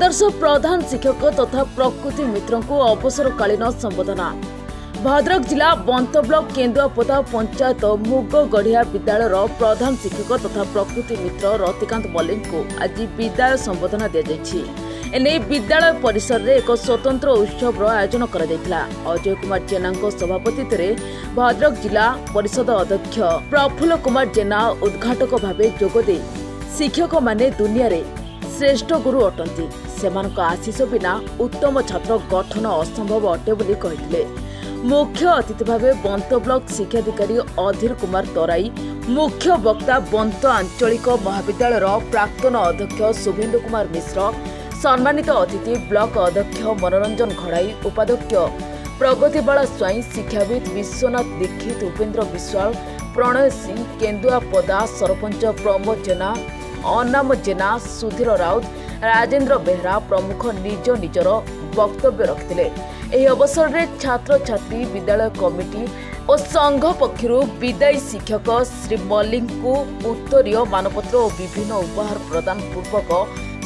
आदर्श प्रधान शिक्षक तथा प्रकृति मित्र को अवसरकालीन संबोधना। भद्रक जिला बंत ब्लॉक केन्दुआपदा पंचायत मुगगढ़िया विद्यालय प्रधान शिक्षक तथा प्रकृति मित्र रतिकांत मल्लिक को आज विदाय संबोधना दी एने विद्यालय परिसर में एक स्वतंत्र उत्सव आयोजन कर अजय कुमार जेना सभापतित्व में भद्रक जिला परिषद अध्यक्ष प्रफुल्ल कुमार जेना उद्घाटक भाव जोगदे शिक्षक माने दुनिया रे श्रेष्ठ गुरु अटंती सेमानक आशीष बिना उत्तम छात्र गठन असंभव अटे बोली कहिथिले। मुख्य अतिथि भाव बंत ब्लॉक शिक्षाधिकारी अधीर कुमार तराई, मुख्य वक्ता बंत आंचलिक महाविद्यालय प्राक्तन अध्यक्ष शुभेन्दु कुमार मिश्र, सम्मानित अतिथि ब्लॉक अध्यक्ष मनोरंजन घड़ाई, उपाध्यक्ष प्रगतिबाला स्वाई, शिक्षाविद विश्वनाथ दीक्षित, उपेन्द्र विश्वाल, प्रणय सिंह, केन्दुआपदा सरपंच प्रमोद जेना, अनाम जेना, सुधीर राउत, राजेन्द्र बेहरा प्रमुख निज निजर वक्तव्य रखिले। एही अवसर में छात्र छात्री, विद्यालय कमिटी और संघ पक्षरु विदायी शिक्षक श्री मल्लिक को उत्तरीय मानपत्र और विभिन्न उपहार प्रदान पूर्वक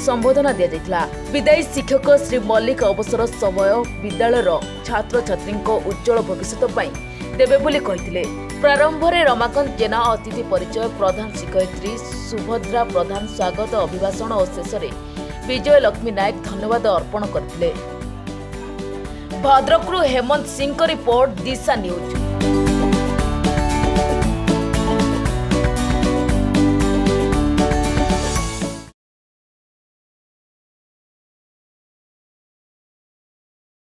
संबोधना दी जाइथिला। विदायी शिक्षक श्री मल्लिक अवसर समय विद्यालय छात्र छात्री उज्जवल भविष्य पई देबे बोली कहिथिले। प्रारंभ में रमाकांत जेना अतिथि परिचय, प्रधान शिक्षयित्री सुभद्रा प्रधान स्वागत अभिभाषण और शेष में विजय लक्ष्मी नायक धन्यवाद अर्पण करथिले। भद्रकरू हेमंत सिंह रिपोर्ट, दिशा न्यूज।